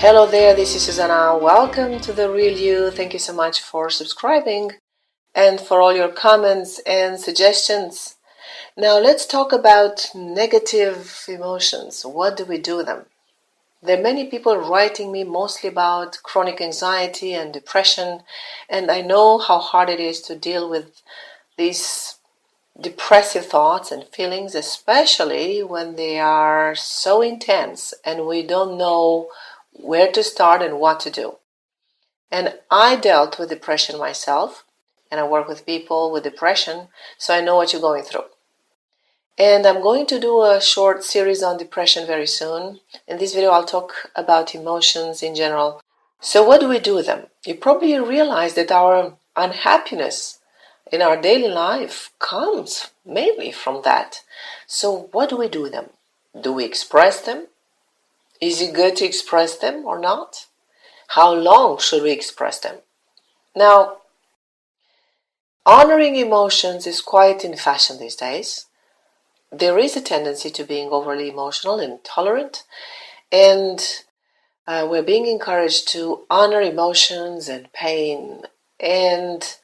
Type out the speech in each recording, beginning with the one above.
Hello there, this is Susanna. Welcome to The Real You. Thank you so much for subscribing and for all your comments and suggestions. Now let's talk about negative emotions. What do we do with them? There are many people writing me mostly about chronic anxiety and depression, and I know how hard it is to deal with these depressive thoughts and feelings, especially when they are so intense and we don't know where to start and what to do. And I dealt with depression myself, and I work with people with depression, so I know what you're going through. And I'm going to do a short series on depression very soon. In this video, I'll talk about emotions in general. So what do we do with them? You probably realize that our unhappiness in our daily life comes mainly from that. So what do we do with them? Do we express them? Is it good to express them or not? How long should we express them? Now, honoring emotions is quite in fashion these days. There is a tendency to being overly emotional and intolerant, and we're being encouraged to honor emotions and pain. And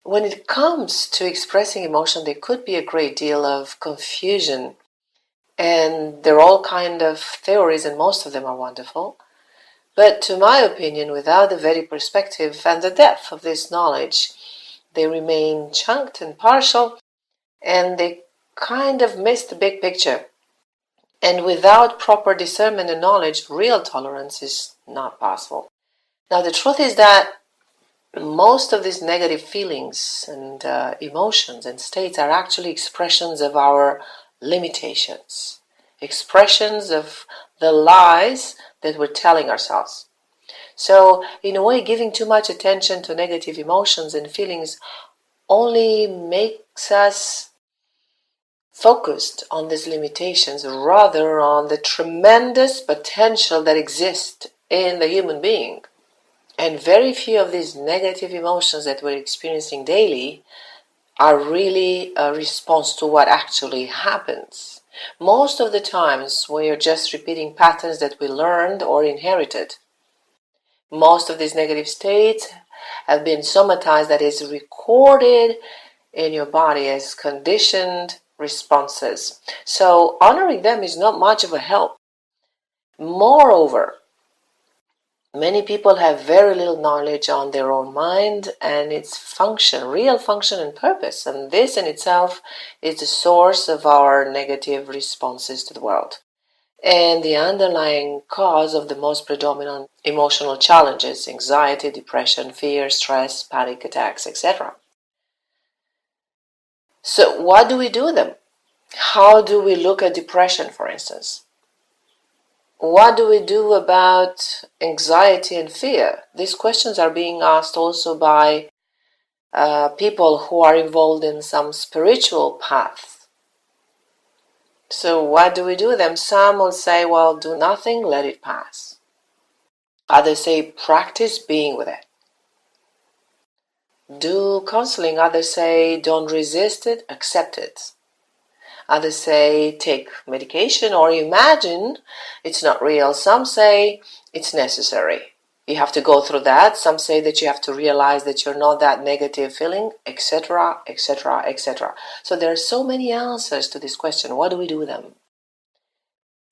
when it comes to expressing emotion, there could be a great deal of confusion. And there are all kinds of theories, and most of them are wonderful. But to my opinion, without the very perspective and the depth of this knowledge, they remain chunked and partial, and they kind of miss the big picture. And without proper discernment and knowledge, real tolerance is not possible. Now, the truth is that most of these negative feelings and emotions and states are actually expressions of our limitations, expressions of the lies that we're telling ourselves. So, in a way, giving too much attention to negative emotions and feelings only makes us focused on these limitations rather on the tremendous potential that exists in the human being. And very few of these negative emotions that we're experiencing daily are really a response to what actually happens. Most of the times we are just repeating patterns that we learned or inherited. Most of these negative states have been somatized, that is, recorded in your body as conditioned responses. So honoring them is not much of a help. Moreover, many people have very little knowledge on their own mind and its function, real function and purpose. And this in itself is the source of our negative responses to the world and the underlying cause of the most predominant emotional challenges: anxiety, depression, fear, stress, panic attacks, etc. So what do we do with them? How do we look at depression, for instance? What do we do about anxiety and fear? These questions are being asked also by people who are involved in some spiritual path. So what do we do with them? Some will say, well, do nothing, let it pass. Others say, practice being with it. Do counseling. Others say, don't resist it, accept it. Others say, take medication or imagine it's not real. Some say it's necessary. You have to go through that. Some say that you have to realize that you're not that negative feeling, etc., etc., etc. So there are so many answers to this question. What do we do with them?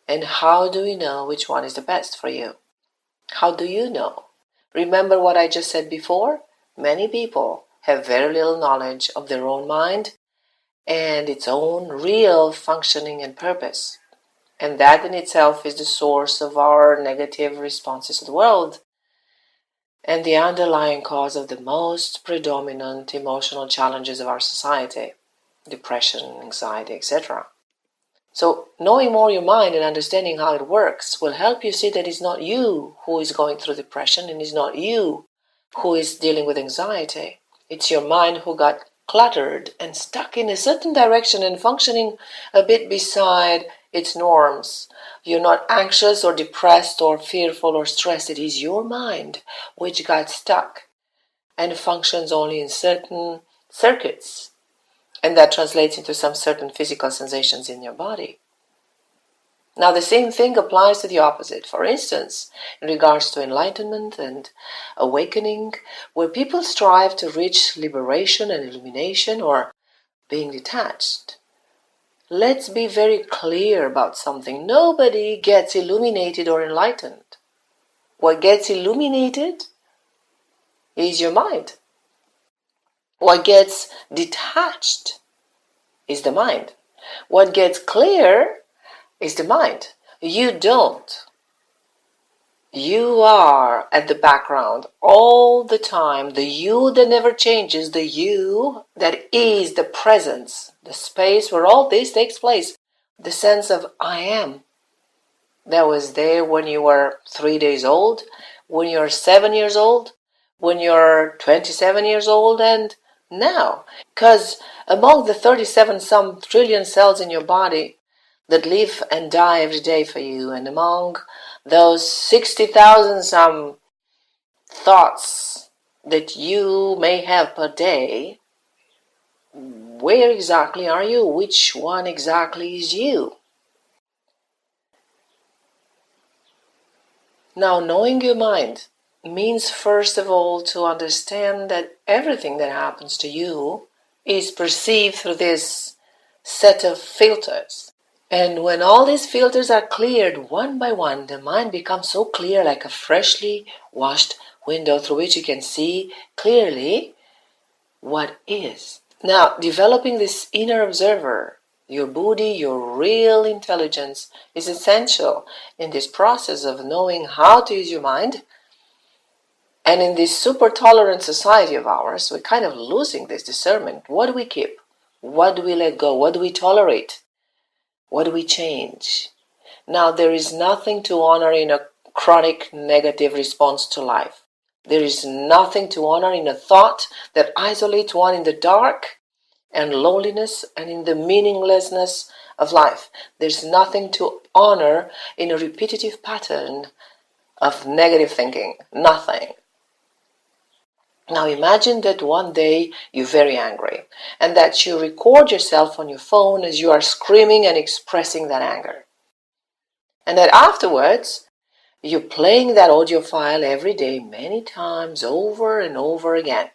And how do we know which one is the best for you? How do you know? Remember what I just said before? Many people have very little knowledge of their own mind and its own real functioning and purpose. And that in itself is the source of our negative responses to the world and the underlying cause of the most predominant emotional challenges of our society: depression, anxiety, etc. So knowing more your mind and understanding how it works will help you see that it's not you who is going through depression, and it's not you who is dealing with anxiety. It's your mind who got cluttered and stuck in a certain direction and functioning a bit beside its norms. You're not anxious or depressed or fearful or stressed. It is your mind which got stuck and functions only in certain circuits, and that translates into some certain physical sensations in your body. Now the same thing applies to the opposite. For instance, in regards to enlightenment and awakening, where people strive to reach liberation and illumination or being detached. Let's be very clear about something. Nobody gets illuminated or enlightened. What gets illuminated is your mind. What gets detached is the mind. What gets clear is the mind. You don't. You are at the background all the time. The you that never changes, the you that is the presence, the space where all this takes place. The sense of I am. That was there when you were 3 days old, when you're 7 years old, when you're 27 years old, and now. Because among the 37 some trillion cells in your body that live and die every day for you, and among those 60,000 some thoughts that you may have per day, where exactly are you? Which one exactly is you? Now, knowing your mind means first of all to understand that everything that happens to you is perceived through this set of filters. And when all these filters are cleared one by one, the mind becomes so clear, like a freshly washed window through which you can see clearly what is. Now, developing this inner observer, your Buddhi, your real intelligence, is essential in this process of knowing how to use your mind. And in this super tolerant society of ours, we're kind of losing this discernment. What do we keep? What do we let go? What do we tolerate? What do we change? Now, there is nothing to honor in a chronic negative response to life. There is nothing to honor in a thought that isolates one in the dark and loneliness and in the meaninglessness of life. There's nothing to honor in a repetitive pattern of negative thinking. Nothing. Now imagine that one day you're very angry and that you record yourself on your phone as you are screaming and expressing that anger. And that afterwards, you're playing that audio file every day many times over and over again.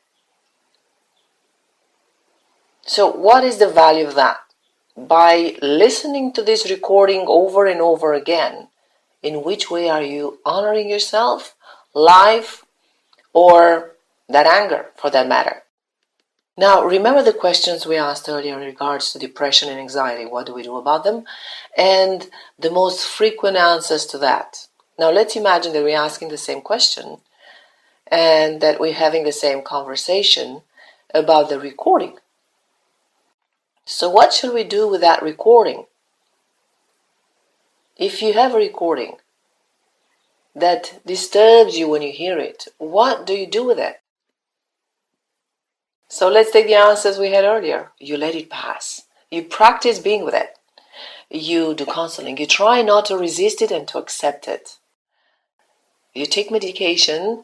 So what is the value of that? By listening to this recording over and over again, in which way are you honoring yourself, life, or that anger for that matter? Now, remember the questions we asked earlier in regards to depression and anxiety. What do we do about them? And the most frequent answers to that. Now, let's imagine that we're asking the same question and that we're having the same conversation about the recording. So what should we do with that recording? If you have a recording that disturbs you when you hear it, what do you do with it? So let's take the answers we had earlier. You let it pass. You practice being with it. You do counseling. You try not to resist it and to accept it. You take medication.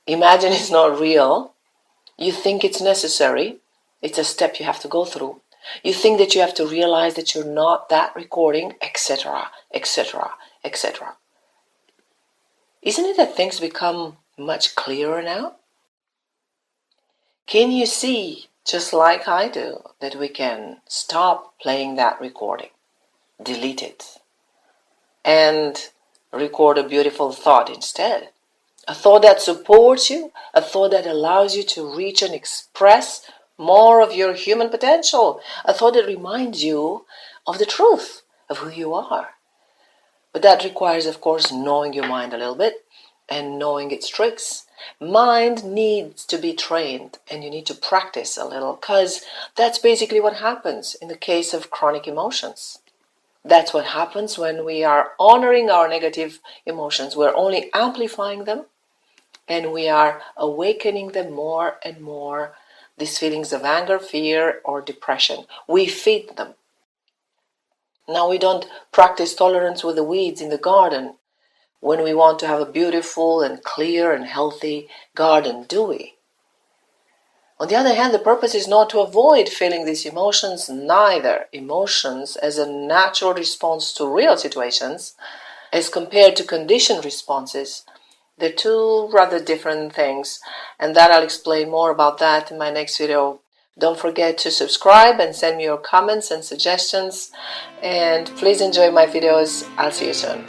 Imagine it's not real. You think it's necessary. It's a step you have to go through. You think that you have to realize that you're not that recording, etc., etc., etc. Isn't it that things become much clearer now? Can you see, just like I do, that we can stop playing that recording, delete it, and record a beautiful thought instead? A thought that supports you, a thought that allows you to reach and express more of your human potential, a thought that reminds you of the truth of who you are. But that requires, of course, knowing your mind a little bit and knowing its tricks. Mind needs to be trained and you need to practice a little, because that's basically what happens in the case of chronic emotions. That's what happens when we are honoring our negative emotions. We're only amplifying them and we are awakening them more and more, these feelings of anger, fear, or depression. We feed them. Now we don't practice tolerance with the weeds in the garden when we want to have a beautiful and clear and healthy garden, do we? On the other hand, the purpose is not to avoid feeling these emotions, neither. Emotions as a natural response to real situations, as compared to conditioned responses, they're two rather different things, and that I'll explain more about that in my next video. Don't forget to subscribe and send me your comments and suggestions, and please enjoy my videos. I'll see you soon.